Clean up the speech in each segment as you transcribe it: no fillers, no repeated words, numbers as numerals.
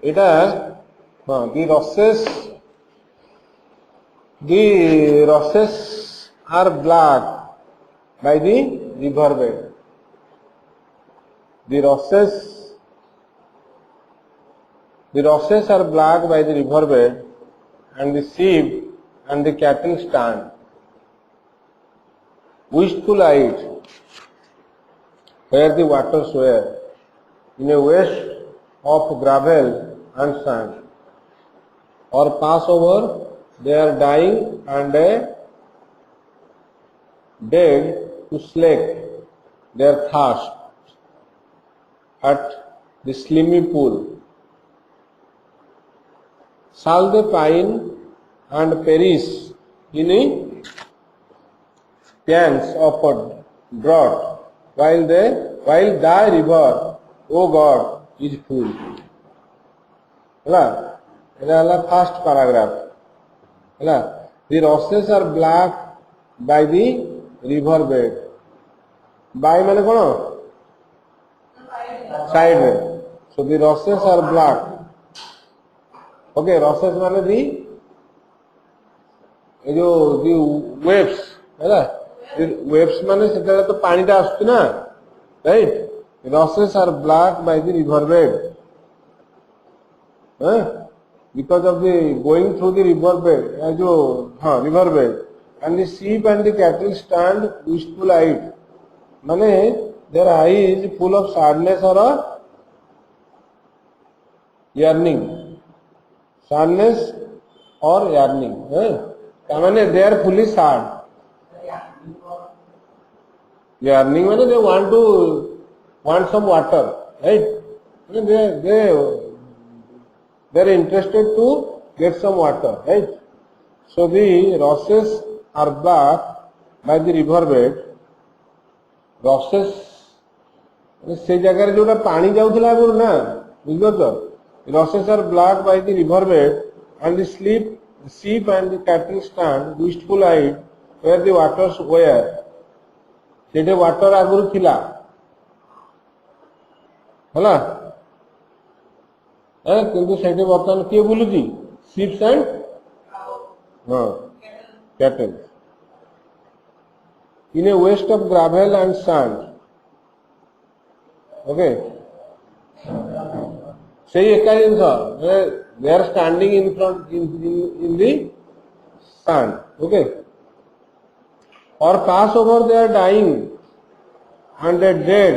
এটা हाँ the rushes are black by the river bed. The rushes are black by the river bed, and the sheep and the cattle stand. Wistful eyed where the waters were, in a waste of gravel and sand. Or pass over, they are dying and dead to slake their thirst at the slimy pool. Shall they pine and perish in pans of drought, while thy river, O God, is full? First paragraph. The rushes are black by the river bed. By माने कौन? Side में. So the rushes are black. Okay, rushes माने the waves, है ना? Waves माने सेटा तो पानी टा आसुची ना, right? The rushes are black by the river bed. Because of the going through the river bed, river bed, and the sheep and the cattle stand wistful eyed. Mane their eye is full of sadness or yearning. Sadness or yearning. Mane they are fully sad. Yearning mane they want some water, right? They are interested to get some water, right? So the rushes are black by the river bed. Rushes से जगह जो पानी जाऊला आगु ना बुझ rushes are black by the river bed, and the sheep and the cattle stand wistful eyed where the waters were. सेठे water आगु थिला हला किंतु सेठे बर्तमान किए बुलुची ships and cattle in a waste of gravel and sand. Okay सही एक जिन they are standing in front in the sand. Okay और pass over they are dying and they dead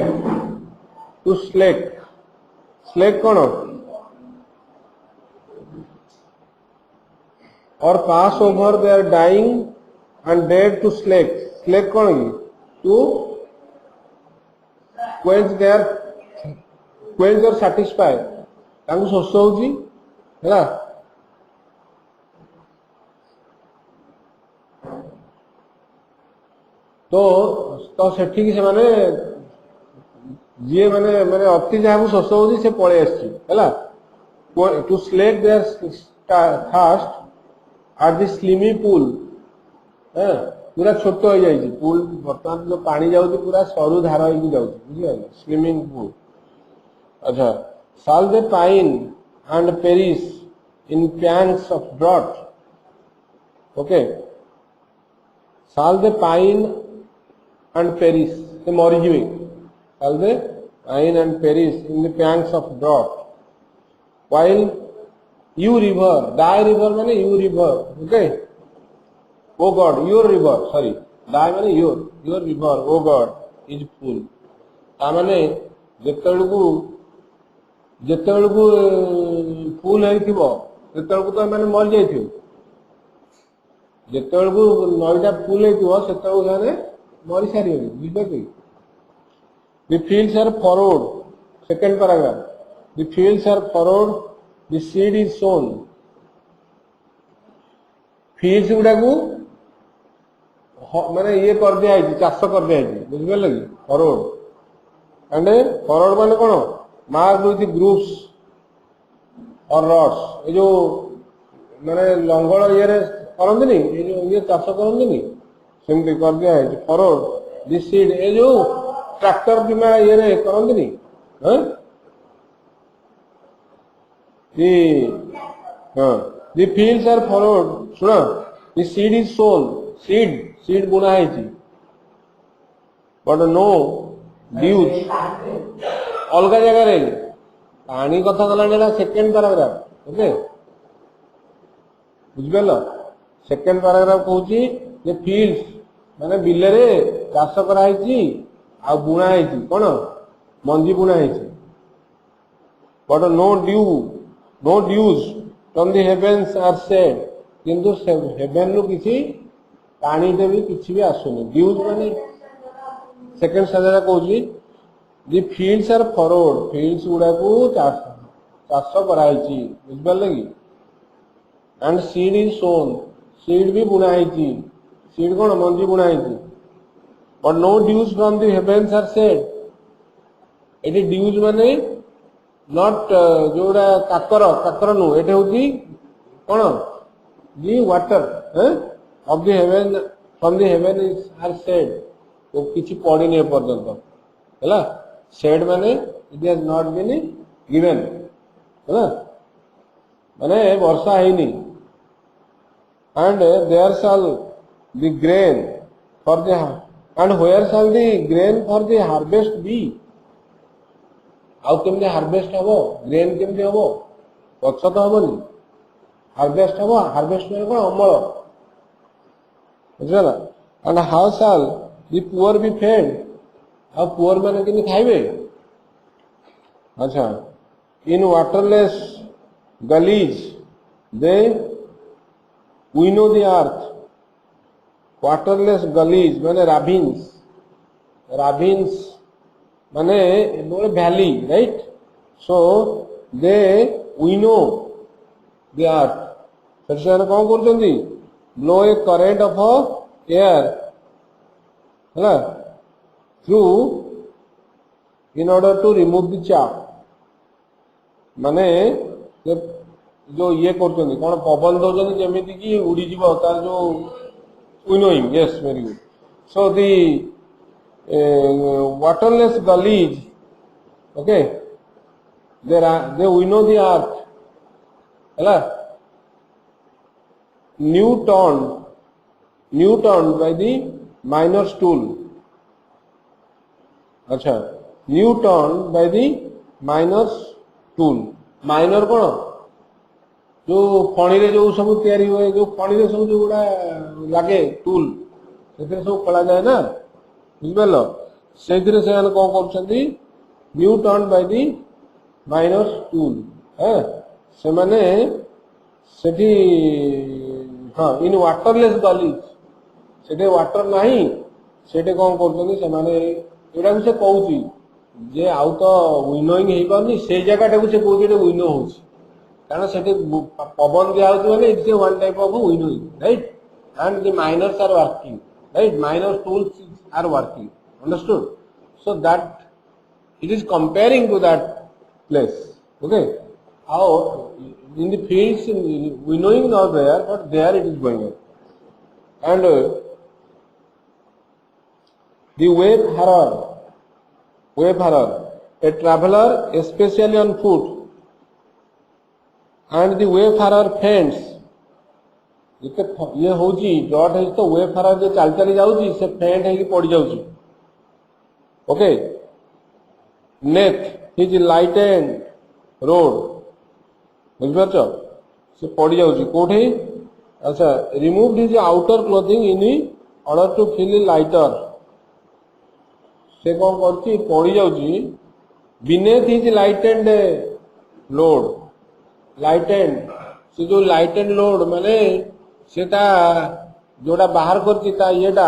to slake. Slake कौन? और pass over they are dying and dead to slake. Slake कौन की? To quench और satisfy तांको शोष होउची हैला. तो सेठी की से माने जे माने माने अति जहां शोष होउची से पळे आसी हैला. To slake their thirst at the slimy pool. पूरा छोट हो जाए पुल बर्तमान जो पानी जाऊँ पूरा सरू धार हो स्विमिंग पूल. अच्छा shall they pine and perish in pans of drought. Okay, shall they pine and perish से मरीजिवे. shall they pine and perish in the pans of drought, while you river, thy river माने you river. Okay, O God, your river, sorry, thy माने your river, O God, is full. ता माने जेतेबेलकू full होइथिबो सेतेबेलकू तो माने मर जाइथिबो. जेतेबेलकू नईटा full होइथिबो सेतेबेलकू माने मरि सारिबो. बुझबे? The fields are furrowed. Second paragraph. The fields are furrowed, the seed is sown. fields गुडा को माने ये कर दिया है चाष कर दिया है. बुझबे लगी? फरवर्ड एंड फरवर्ड माने कोन? मार्क विथ ग्रुप्स और रॉड्स. ये जो माने लंगल ये रे करंतनी ये जो ये चाष करंतनी सेमती कर दिया है फरवर्ड. दिस सीड ये जो ट्रैक्टर किमा ये रे करंतनी the the fields are followed soon the seed is sown seed बुना है जी but no dews अलगा जगह रे पानी कथा गला सेकेंड पैराग्राफ ओके बुझिपाल सेकेंड पैराग्राफ कहूँ जे फील्ड्स माने बिल रे चाष कराई आ बुणा है कौन मंजी बुणा है but no dews from the heavens are said किंतु हेवेन रु किसी पानी टे भी किसी भी आसुनी ड्यूज माने सेकेंड स्टेज कहूँ the fields are forward fields गुड़ा को चाष कराई बुझिपारे कि and seed is sown seed भी बुणा है सीड कौन मंजी बुणा है but no dews from the heavens are said ये ड्यूज माने नॉट जोड़ा काकर नु ये हूँ कौन दि water of the heaven from the heaven are said तो किसी पड़ी नहीं पर्यंत है सेड माने it has not been given है माने वर्षा है नहीं and there shall the grain for the and where shall the grain for the harvest be आउ केमते हार्वेस्ट हबो ग्रेन केमते हबो गछ तो हबनी हार्वेस्ट हबो हार्वेस्ट माने कोन अमल बुझला and how shall the poor be fed आ पुअर माने किनि खाइबे अच्छा in waterless gullies they winnow the earth waterless gullies माने ravines माने नोरे valley right so they winnow the earth फिर से कौन करछंती blow a current of air है through in order to remove the chaff माने जो ये करछंती कोन पवन दउछंती जेमिति कि उड़ी जीवो तार जो winnowing yes very good so the waterless gullies okay they winnow the earth है new turned by the miner's tool अच्छा new turned by the miner's tool minor कौन जो फणी रे जो सब तैयारी हुए जो फणी रे सब जो गुड़ा लगे टूल से सब कला जाए ना बुझल से कौन कर new turn by the minus tool है से माने सेठी हाँ इन वाटरलेस गलीज से वाटर नहीं से कौन कर माने एटा से कहूँ जे आउ तो विनोइंग हो पानी से जगह से कहूँ विनो हो कारण से पवन दिया माने it's one type of winnowing right and the miners are working right minor tools are working understood so that it is comparing to that place okay how in the fields winnowing not there but there it is going on and the wayfarer a traveler especially on foot and the wayfarer faints ये हूँ जट है तो wayfarer जो चल चली जाऊँगी से फेंट है पड़ जाऊँगी okay neath his lightened load बुझिपार से पड़ जाऊँगी कोठी अच्छा remove his outer clothing in order to feel lighter से कौन कर पड़ जाऊँगी beneath his lightened load lightened से जो लाइटेंड लोड माने सेटा जोड़ा बाहर करता येटा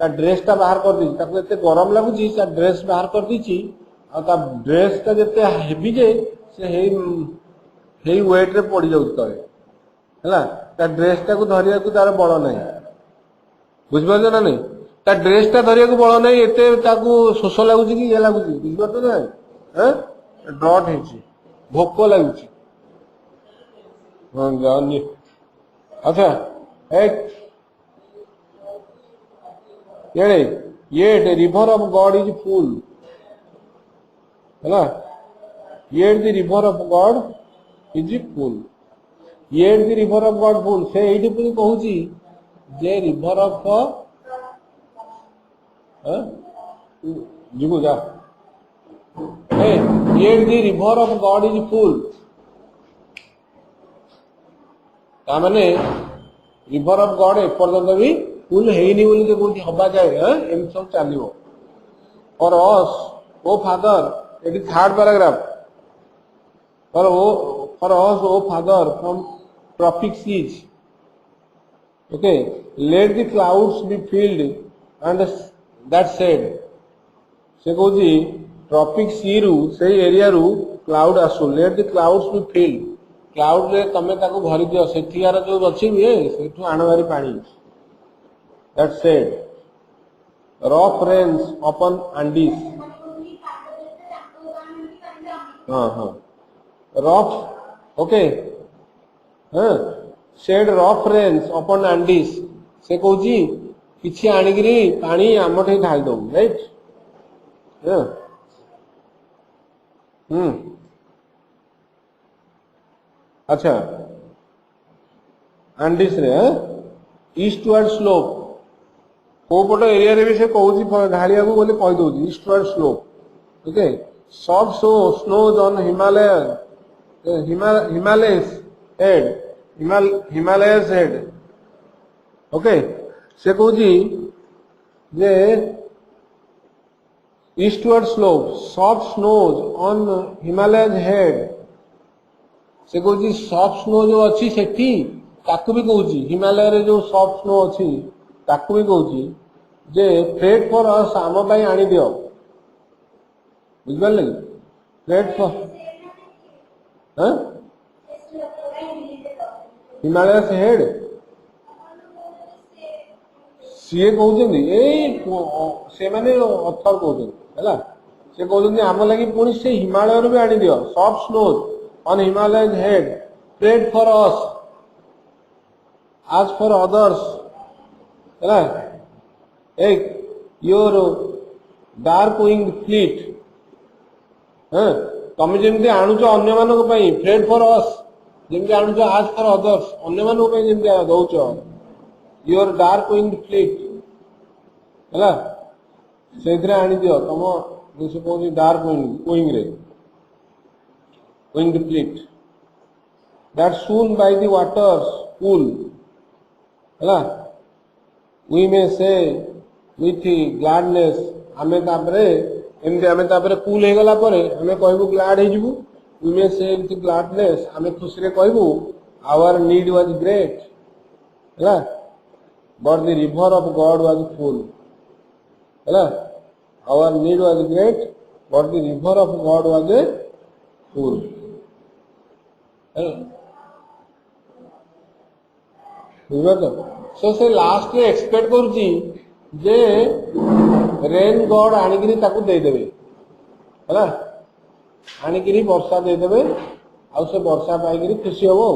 ड्रेस टा बाहर कर दी एते गरम लगुच ड्रेस बाहर कर दी ड्रेस टा जिते हेवी जे से वेट रे पड़ जाऊ तले है ड्रेस टा को धरिया को तार बल ना बुझिपार ना नहीं ड्रेस टा धरिया को बल ना एते शोष लगुच कि ये लगुच बुझिपार ना डट है भोक लगुच हाँ जानी अच्छा एक Yet a river of God is full. Yet the river of God is full yet the river of God full से एठी पुनी कहूची जे रिवर ऑफ जीगु जा yet the river of God is full ता माने रिवर ऑफ गॉड एपर्यंत भी full हेनी बोली जे कोठी हबा जाए एम सब चलियो फॉर अस ओ फादर एटी third paragraph for us, O Father, from tropic seas, okay, let the clouds be filled, and that said, से कहूँ ट्रॉपिक सी रु से एरिया रु क्लाउड आसु let the clouds be filled, cloud रे तमे ताको भरी दियो सेठियार जो अछि बे सेठु आणवारी पानी, that said, rough rains upon Andes, हाँ rough okay said rough rains upon Andes से कहूची किछि आनिगिरी पानी आमठे ढाल दो राइट अच्छा Andes रे ईस्टवर्ड स्लोप को पट एरिया रे भी से कहूची ढालिया को बोले कहि दोची eastward slope okay soft snows on Himalayas head okay से कहूची जे eastward slope soft snows on Himalayas head से कहूची soft snow जो अच्छी सेठी ताकू भी कहूची हिमालय रे जो soft snow अच्छी ताकू भी कहूची जे freight for us आम पाई आनी दियो बुझल freight for हिमालय से हेड सीए कहउछन से माने अथर कहउछन हैला से कहउछन आम लागि पुनी से हिमालय रे भी आनी दियो soft snows on Himalaya head freight for us as for others हैला एक योर डार्क विंग फ्लीट तमे जेमती आणुच अन्य मानक पई फ्रेड फॉर अस जेमती आणुच आज फॉर अदर्स अन्य मानक पई जेमती दउच योर डार्क विंग फ्लीट हैला सेथरे आनी दियो तम जैसे कोनी डार्क विंग रे wing fleet that soon by the waters pool हैला वी मे से विथ ग्लैडनेस आमे तापरे एमती आमे तापरे कूल हे गला परे आमे कहबो ग्लैड हे जिवु वी मे से विथ ग्लैडनेस आमे खुशी रे कहबो आवर नीड वाज ग्रेट हैला but the river of God was full हैला our need was great but the river of God was full बुझबो तो सो से लास्ट रे एक्सपेक्ट करूची जे रेन गॉड आनिगिरी ताकू दे देबे हैला आनिगिरी वर्षा दे देबे आ से वर्षा पाइगिरी खुशी होबो।